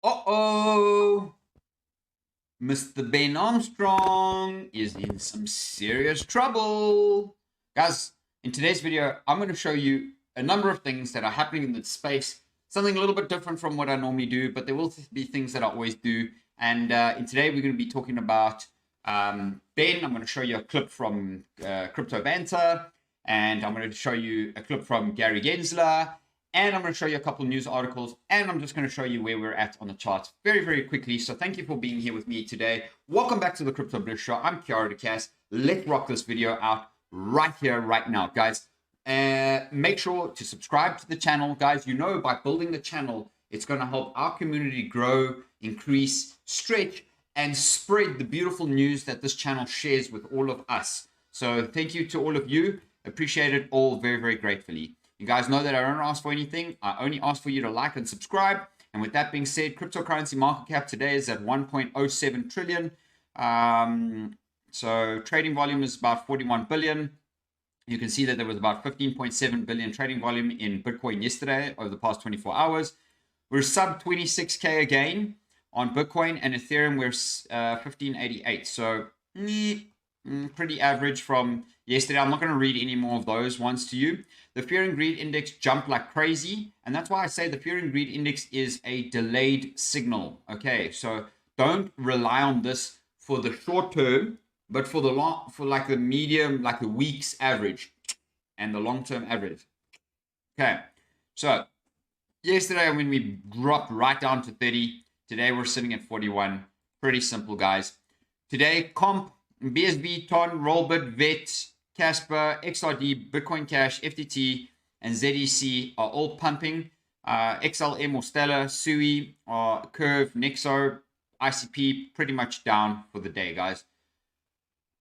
Uh-oh. Mr. Ben Armstrong is in some serious trouble. Guys, in today's video, I'm going to show you a number of things that are happening in the space. Something a little bit different from what I normally do, but there will be things that I always do. And in today, we're going to be talking about Ben. I'm going to show you a clip from Crypto Banter. And I'm going to show you a clip from Gary Gensler. And I'm going to show you a couple news articles, and I'm just going to show you where we're at on the charts very, very quickly. So thank you for being here with me today. Welcome back to the Crypto Bliss Show. I'm Kiara DeCass. Let's rock this video out right here, right now, guys. Make sure to subscribe to the channel, guys. You know, by building the channel, it's going to help our community grow, increase, stretch, and spread the beautiful news that this channel shares with all of us. So thank you to all of you. Appreciate it all very, very gratefully. You guys know that I don't ask for anything. I only ask for you to like and subscribe. And with that being said, cryptocurrency market cap today is at 1.07 trillion. So trading volume is about 41 billion. You can see that there was about 15.7 billion trading volume in Bitcoin yesterday over the past 24 hours. We're sub 26K again on Bitcoin, and Ethereum we're 1588. So pretty average from yesterday. I'm not going to read any more of those ones to you. The fear and greed index jumped like crazy, and that's why I say the fear and greed index is a delayed signal. Okay, so don't rely on this for the short term, but for the long, for like the medium, like the week's average and the long-term average. Okay, so yesterday when we dropped right down to 30, today we're sitting at 41. Pretty simple, guys. Today, comp, BSB, TON, Rollbit, VET, Casper, XRD, Bitcoin Cash, FTT, and ZEC are all pumping. XLM or Stellar, SUI, Curve, Nexo, ICP, pretty much down for the day, guys.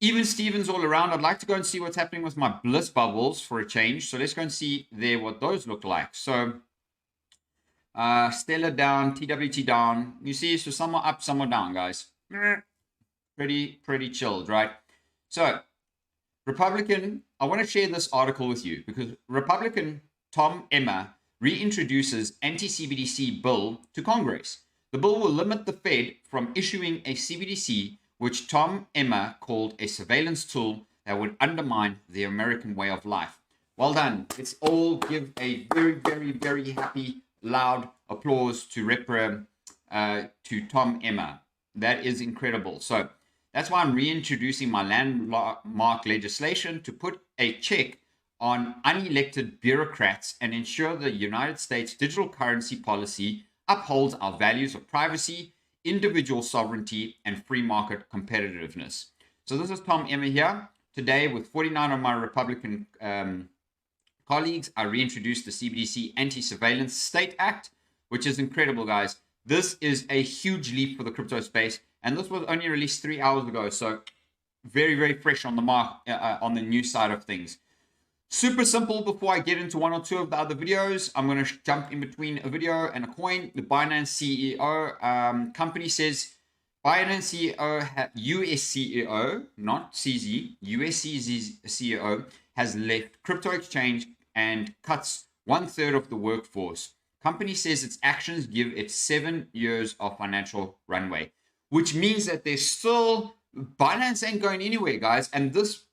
Even Stevens all around. I'd like to go and see what's happening with my Bliss bubbles for a change. So let's go and see there what those look like. So Stellar down, TWT down. You see, so some are up, some are down, guys. Pretty chilled, right? So Republican, I want to share this article with you because Republican Tom Emmer reintroduces anti-CBDC bill to Congress. The bill will limit the Fed from issuing a CBDC, which Tom Emmer called a surveillance tool that would undermine the American way of life. Well done. Let's all give a very, very, very happy, loud applause to Tom Emmer. That is incredible. So that's why I'm reintroducing my landmark legislation to put a check on unelected bureaucrats and ensure the United States digital currency policy upholds our values of privacy, individual sovereignty, and free market competitiveness. So this is Tom Emmer here. Today, with 49 of my Republican colleagues, I reintroduced the CBDC Anti-Surveillance State Act, which is incredible, guys. This is a huge leap for the crypto space. And this was only released 3 hours ago, so very, very fresh on the mark, on the news side of things. Super simple. Before I get into one or two of the other videos, I'm going to jump in between a video and a coin. The Binance CEO company says Binance CEO, US CEO, not CZ, US CEO has left crypto exchange and cuts 1/3 of the workforce. Company says its actions give it 7 years of financial runway, which means that there's still, Binance ain't going anywhere, guys. And this,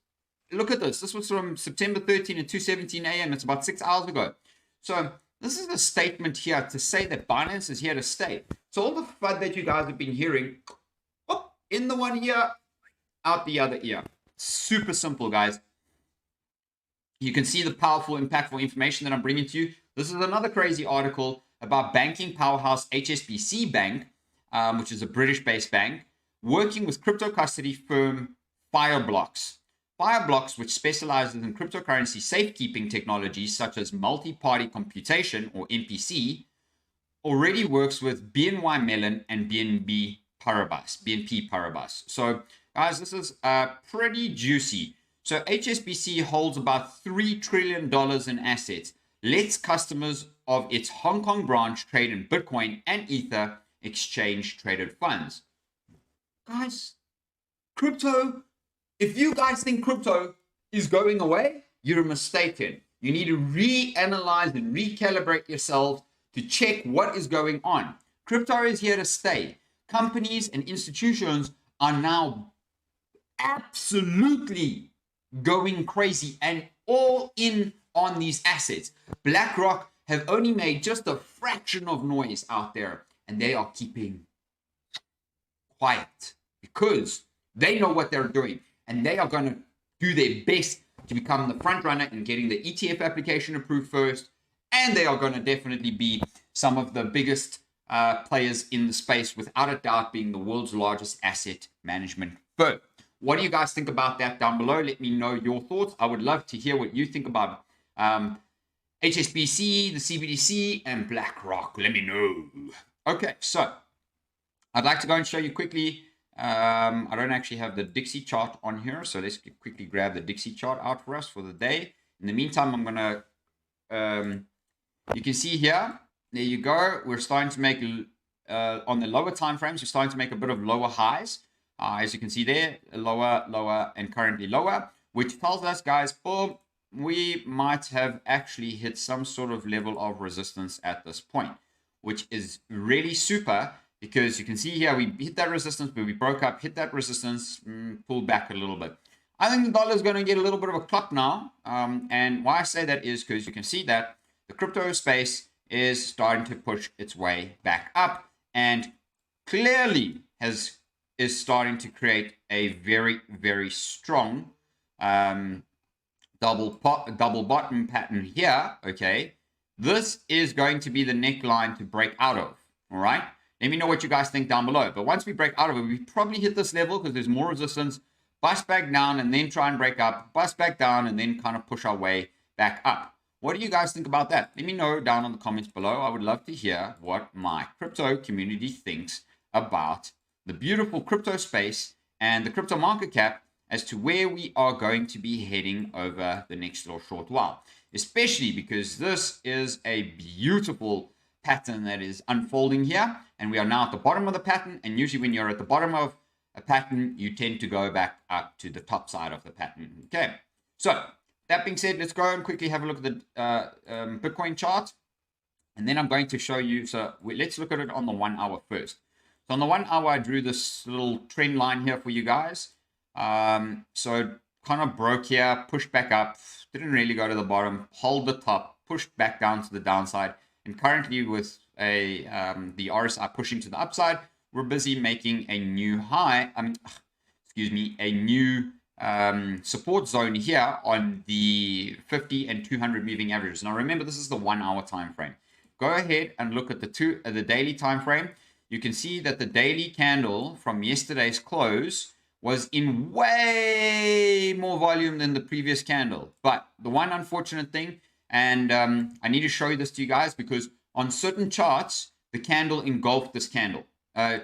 look at this. This was from September 13 at 2:17 a.m. It's about 6 hours ago. So this is a statement here to say that Binance is here to stay. So all the FUD that you guys have been hearing, in the one ear, out the other ear. Super simple, guys. You can see the powerful, impactful information that I'm bringing to you. This is another crazy article about banking powerhouse HSBC Bank, which is a British-based bank, working with crypto custody firm Fireblocks. Fireblocks, which specializes in cryptocurrency safekeeping technologies such as multi-party computation, or MPC, already works with BNY Mellon and BNP Paribas. So, guys, this is pretty juicy. So HSBC holds about $3 trillion in assets, lets customers of its Hong Kong branch trade in Bitcoin and Ether exchange traded funds. Guys, crypto, if you guys think crypto is going away, you're mistaken. You need to reanalyze and recalibrate yourselves to check what is going on. Crypto is here to stay. Companies and institutions are now absolutely going crazy and all in on these assets. BlackRock have only made just a fraction of noise out there, and they are keeping quiet because they know what they're doing, and they are going to do their best to become the front runner in getting the ETF application approved first, and they are going to definitely be some of the biggest players in the space, without a doubt being the world's largest asset management firm. What do you guys think about that down below? Let me know your thoughts. I would love to hear what you think about HSBC, the CBDC, and BlackRock. Let me know. Okay, so I'd like to go and show you quickly. I don't actually have the Dixie chart on here, so let's quickly grab the Dixie chart out for us for the day. In the meantime, I'm going to, you can see here, there you go. We're starting to make, on the lower time frames, we're starting to make a bit of lower highs. As you can see there, lower, lower, and currently lower, which tells us, guys, boom, we might have actually hit some sort of level of resistance at this point, which is really super, because you can see here, we hit that resistance, but we broke up, hit that resistance, pulled back a little bit. I think the dollar is going to get a little bit of a cluck now. And why I say that is because you can see that the crypto space is starting to push its way back up, and clearly is starting to create a very, very strong double bottom pattern here. Okay, this is going to be the neckline to break out of. All right, let me know what you guys think down below. But once we break out of it, we probably hit this level because there's more resistance, bust back down and then try and break up, bust back down and then kind of push our way back up. What do you guys think about that? Let me know down in the comments below. I would love to hear what my crypto community thinks about the beautiful crypto space and the crypto market cap as to where we are going to be heading over the next little short while, especially because this is a beautiful pattern that is unfolding here, and we are now at the bottom of the pattern. And usually when you're at the bottom of a pattern, you tend to go back up to the top side of the pattern. Okay, so that being said, let's go and quickly have a look at the Bitcoin chart, and then I'm going to show you. So let's look at it on the 1 hour first. So on the 1 hour, I drew this little trend line here for you guys. So kind of broke here, pushed back up, didn't really go to the bottom, hold the top, pushed back down to the downside. And currently with the RSI pushing to the upside, we're busy making a new high, a new support zone here on the 50 and 200 moving averages. Now remember, this is the 1 hour time frame. Go ahead and look at the daily time frame. You can see that the daily candle from yesterday's close was in way more volume than the previous candle. But the one unfortunate thing, and I need to show you this to you guys, because on certain charts, the candle engulfed this candle.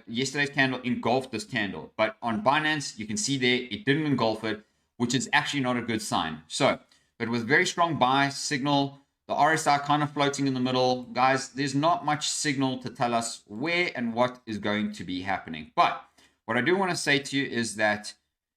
Yesterday's candle engulfed this candle. But on Binance, you can see there, it didn't engulf it, which is actually not a good sign. So, but with very strong buy signal, the RSI kind of floating in the middle. Guys, there's not much signal to tell us where and what is going to be happening. But what I do want to say to you is that,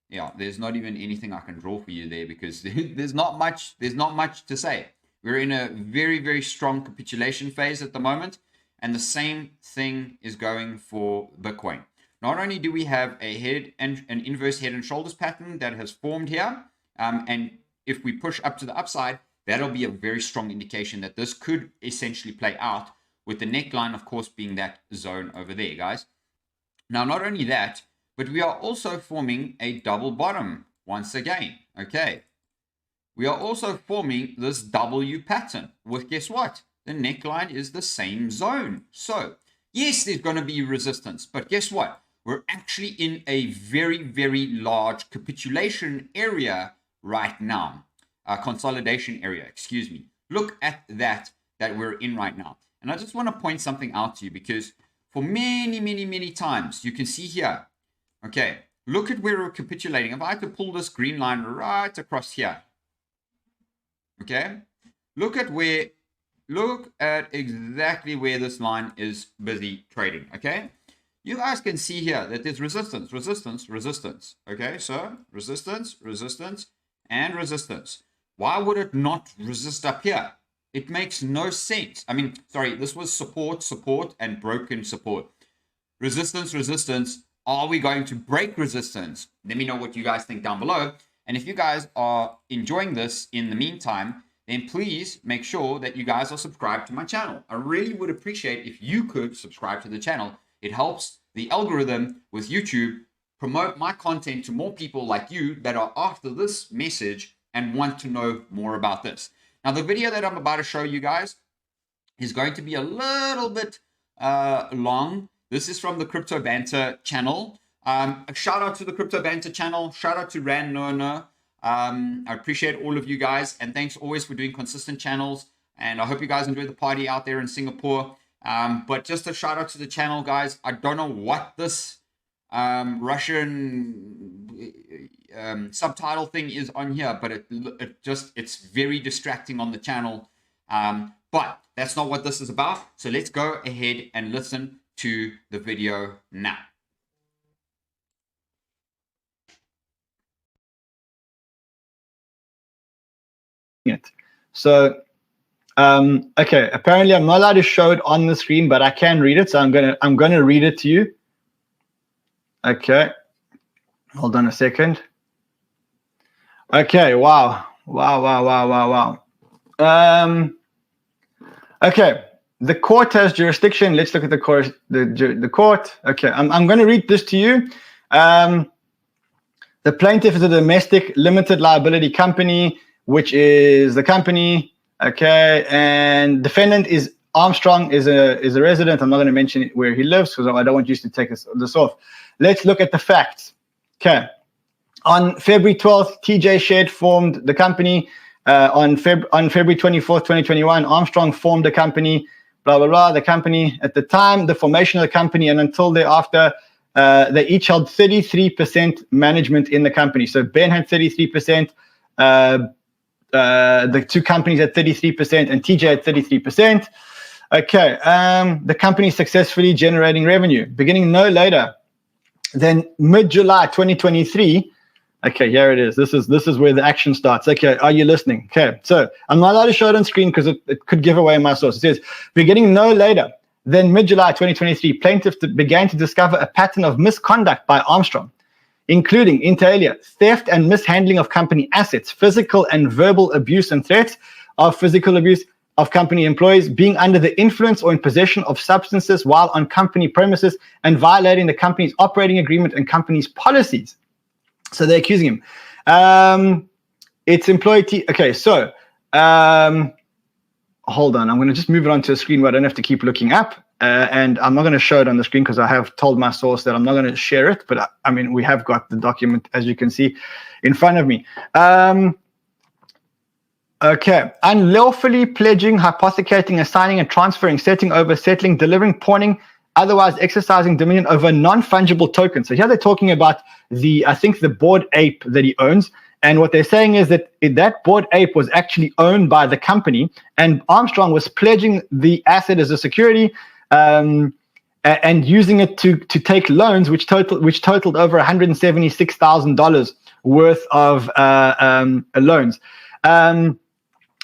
yeah, there's not even anything I can draw for you there, because there's not much to say. We're in a very, very strong capitulation phase at the moment. And the same thing is going for Bitcoin. Not only do we have an inverse head and shoulders pattern that has formed here, and if we push up to the upside, that'll be a very strong indication that this could essentially play out, with the neckline, of course, being that zone over there, guys. Now, not only that, but we are also forming a double bottom once again, okay? We are also forming this W pattern with, guess what? The neckline is the same zone. So, yes, there's going to be resistance, but guess what? We're actually in a very, very large capitulation area right now. Consolidation area, excuse me. Look at that we're in right now. And I just want to point something out to you, because for many, many, many times, you can see here, okay, look at where we're capitulating. If I had to pull this green line right across here, okay, look at exactly where this line is busy trading, okay? You guys can see here that there's resistance, resistance, resistance, okay? So resistance, resistance, and resistance. Why would it not resist up here? It makes no sense. I mean, sorry, this was support, support, and broken support. Resistance, resistance. Are we going to break resistance? Let me know what you guys think down below. And if you guys are enjoying this in the meantime, then please make sure that you guys are subscribed to my channel. I really would appreciate if you could subscribe to the channel. It helps the algorithm with YouTube promote my content to more people like you that are after this message and want to know more about this. Now, the video that I'm about to show you guys is going to be a little bit long. This is from the Crypto Banter channel. A shout out to the Crypto Banter channel. Shout out to Ran No. I appreciate all of you guys, and thanks always for doing consistent channels. And I hope you guys enjoy the party out there in Singapore. But just a shout out to the channel, guys. I don't know what this Russian subtitle thing is on here, but it's very distracting on the channel. But that's not what this is about. So let's go ahead and listen to the video now. So okay, apparently I'm not allowed to show it on the screen, but I can read it, so I'm gonna read it to you. Okay, hold on a second. Okay, wow. Okay, the court has jurisdiction. Let's look at the court. The court. Okay, I'm going to read this to you. The plaintiff is a domestic limited liability company, which is the company. Okay, and defendant is Armstrong is a resident. I'm not going to mention where he lives because I don't want you to take this off. Let's look at the facts. Okay. On February 12th, TJ Shed formed the company. On February 24th, 2021, Armstrong formed the company, blah, blah, blah. The company, at the time, the formation of the company, and until thereafter, they each held 33% management in the company. So Ben had 33%, the two companies had 33%, and TJ had 33%. Okay, the company is successfully generating revenue, beginning no later than mid-July 2023. Okay, here it is. This is where the action starts. Okay, are you listening? Okay, so I'm not allowed to show it on screen because it could give away my source. It says, beginning no later than mid-July 2023, plaintiff began to discover a pattern of misconduct by Armstrong, including, inter alia, theft and mishandling of company assets, physical and verbal abuse and threats of physical abuse of company employees, being under the influence or in possession of substances while on company premises, and violating the company's operating agreement and company's policies. So they're accusing him. It's employee. Okay, so hold on. I'm going to just move it onto a screen where I don't have to keep looking up. And I'm not going to show it on the screen because I have told my source that I'm not going to share it. But I mean, we have got the document, as you can see, in front of me. Okay. Unlawfully pledging, hypothecating, assigning, and transferring, setting over, settling, delivering, pawning, otherwise exercising dominion over non-fungible tokens. So here they're talking about I think the Bored Ape that he owns. And what they're saying is that that Bored Ape was actually owned by the company, and Armstrong was pledging the asset as a security and using it to take loans, which totaled over $176,000 worth of loans.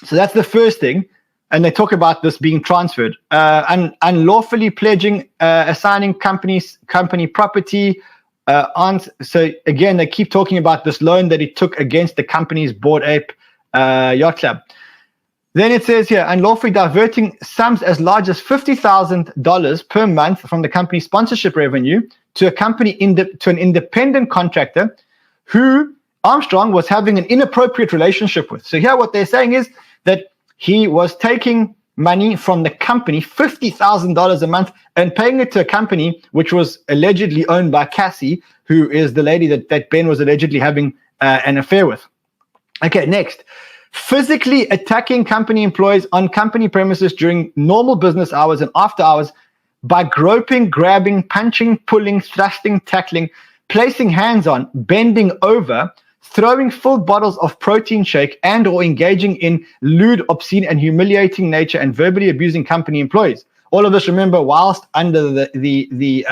So that's the first thing. And they talk about this being transferred. Unlawfully pledging, assigning company property. So again, they keep talking about this loan that he took against the company's Bored Ape Yacht Club. Then it says here, unlawfully diverting sums as large as $50,000 per month from the company's sponsorship revenue to a company to an independent contractor who Armstrong was having an inappropriate relationship with. So here what they're saying is that he was taking money from the company, $50,000 a month, and paying it to a company which was allegedly owned by Cassie, who is the lady that Ben was allegedly having an affair with. Okay, next. Physically attacking company employees on company premises during normal business hours and after hours by groping, grabbing, punching, pulling, thrusting, tackling, placing hands on, bending over, throwing full bottles of protein shake, and or engaging in lewd, obscene, and humiliating nature and verbally abusing company employees. All of this, remember, whilst under the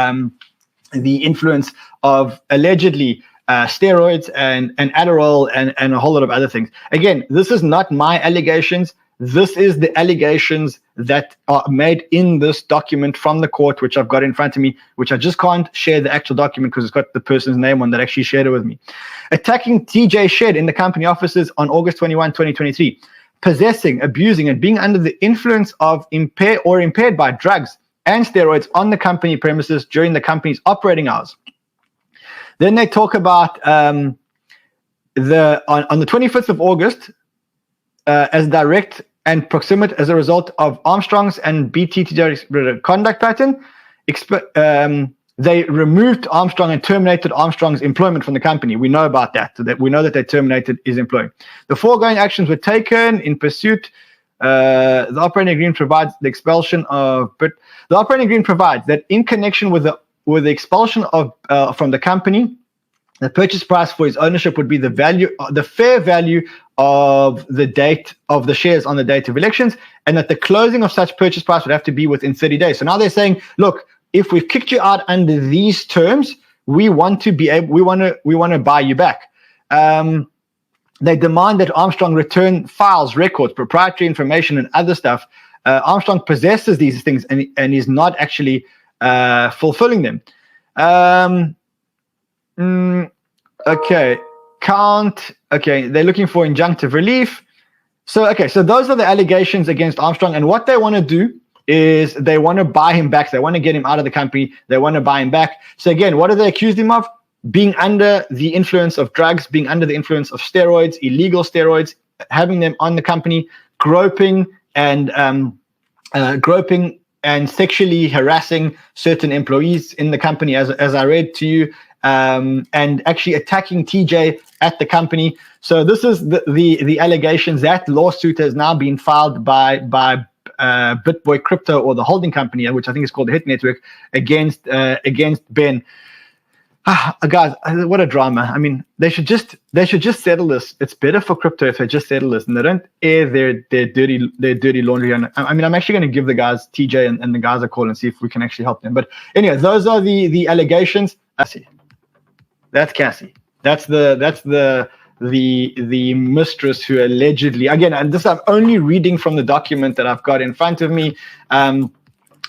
influence of allegedly steroids and Adderall and a whole lot of other things. Again, this is not my allegations. this is the allegations that are made in this document from the court, which I've got in front of me, which I just can't share the actual document because it's got the person's name on that actually shared it with me. Attacking TJ Shed in the company offices on August 21, 2023. Possessing, abusing, and being under the influence of impaired by drugs and steroids on the company premises during the company's operating hours. Then they talk about on the 25th of August, as direct and proximate as a result of Armstrong's and BTT's conduct pattern, they removed Armstrong and terminated Armstrong's employment from the company. We know about that. So that we know that they terminated his employment. The foregoing actions were taken in pursuit. The operating agreement provides the expulsion of, but the operating agreement provides that in connection with the expulsion of from the company, the purchase price for his ownership would be the fair value of the date of the shares on the date of elections, and that the closing of such purchase price would have to be within 30 days. So now they're saying, look, if we've kicked you out under these terms, we want to buy you back. They demand that Armstrong return files, records, proprietary information, and other stuff. Armstrong possesses these things and is not actually fulfilling them. Okay, they're looking for injunctive relief. So those are the allegations against Armstrong, and what they want to do is they want to buy him back. They want to get him out of the company. They want to buy him back. So again, what do they accuse him of? Being under the influence of drugs, being under the influence of steroids, illegal steroids, having them on the company, groping and sexually harassing certain employees in the company, as I read to you, and actually attacking TJ at the company. So this is the allegations. That lawsuit has now been filed by BitBoy Crypto, or the holding company, which I think is called the Hit Network, against Ben. Guys, what a drama. I mean, they should just settle this. It's better for crypto if they just settle this and they don't air their dirty laundry. And I mean, I'm actually going to give the guys, TJ and the guys, a call and see if we can actually help them. But anyway, those are the allegations. That's Cassie. That's the mistress who allegedly, again, and this I'm only reading from the document that I've got in front of me.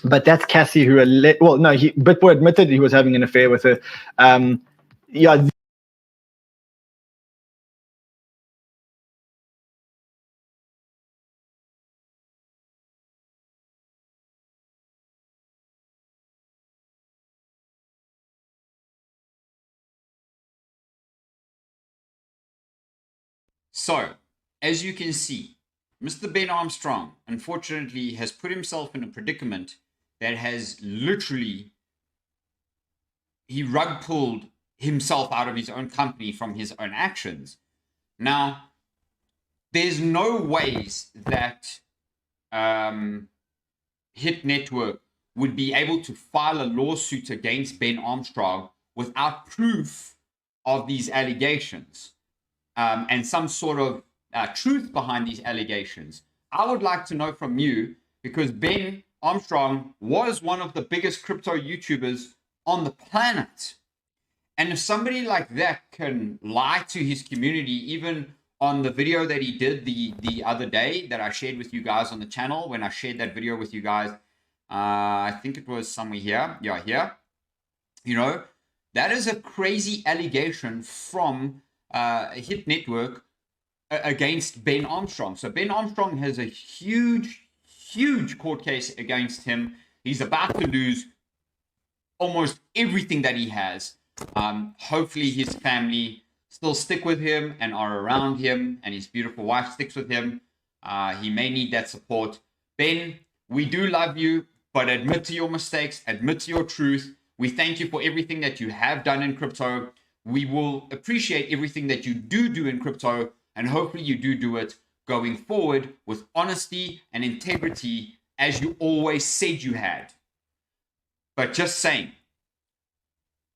But that's Cassie who, BitBoy admitted he was having an affair with her. So, as you can see, Mr. Ben Armstrong, unfortunately, has put himself in a predicament that has literally, he rug pulled himself out of his own company from his own actions. Now, there's no ways that Hit Network would be able to file a lawsuit against Ben Armstrong without proof of these allegations and some sort of truth behind these allegations. I would like to know from you, because Ben Armstrong was one of the biggest crypto YouTubers on the planet. And if somebody like that can lie to his community, even on the video that he did the other day that I shared with you guys on the channel, when I shared that video with you guys, I think it was somewhere here. Yeah, here. You know, that is a crazy allegation from Hit Network against Ben Armstrong. So Ben Armstrong has a huge court case against him. He's about to lose almost everything that he has. Hopefully his family still stick with him and are around him, and his beautiful wife sticks with him. He may need that support. Ben, we do love you, but admit to your mistakes, admit to your truth. We thank you for everything that you have done in crypto. We will appreciate everything that you do in crypto, and hopefully you do it going forward with honesty and integrity, as you always said you had. But just saying,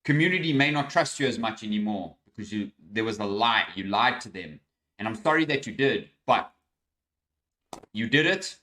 community may not trust you as much anymore because there was a lie. You lied to them. And I'm sorry that you did, but you did it.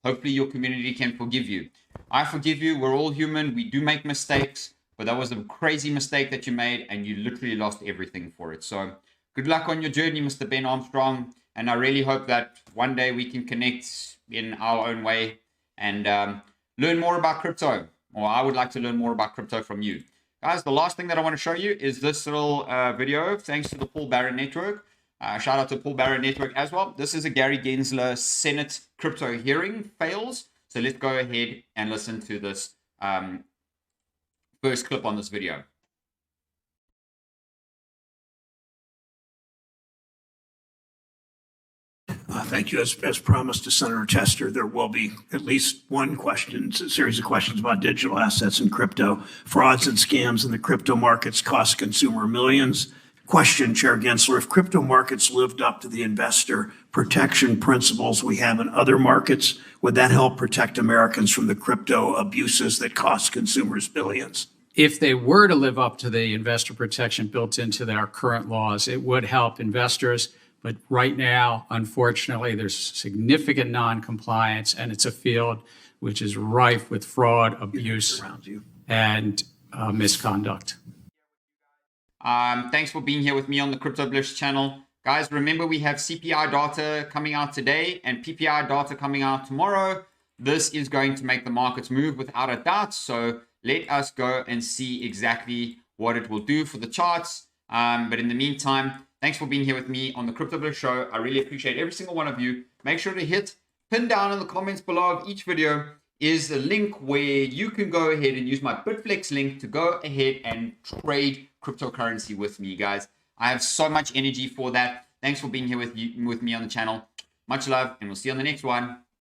Hopefully your community can forgive you. I forgive you. We're all human. We do make mistakes, but that was a crazy mistake that you made, and you literally lost everything for it. So good luck on your journey, Mr. Ben Armstrong. And I really hope that one day we can connect in our own way and learn more about crypto. Or I would like to learn more about crypto from you. Guys, the last thing that I want to show you is this little video, thanks to the Paul Barron Network. Shout out to Paul Barron Network as well. This is a Gary Gensler Senate crypto hearing fails. So let's go ahead and listen to this first clip on this video. Thank you. As promised to Senator Tester, there will be at least one question, a series of questions about digital assets and crypto. Frauds and scams in the crypto markets cost consumer millions. Question, Chair Gensler, if crypto markets lived up to the investor protection principles we have in other markets, would that help protect Americans from the crypto abuses that cost consumers billions? If they were to live up to the investor protection built into our current laws, it would help investors. But right now, unfortunately, there's significant non-compliance, and it's a field which is rife with fraud, abuse, and misconduct. Thanks for being here with me on the Crypto Bliss channel. Guys, remember we have CPI data coming out today and PPI data coming out tomorrow. This is going to make the markets move without a doubt. So let us go and see exactly what it will do for the charts. But in the meantime, thanks for being here with me on the Crypto Bliss Show. I really appreciate every single one of you. Make sure to pin down in the comments below of each video is a link where you can go ahead and use my Bitflex link to go ahead and trade cryptocurrency with me, guys. I have so much energy for that. Thanks for being here with me on the channel. Much love, and we'll see you on the next one.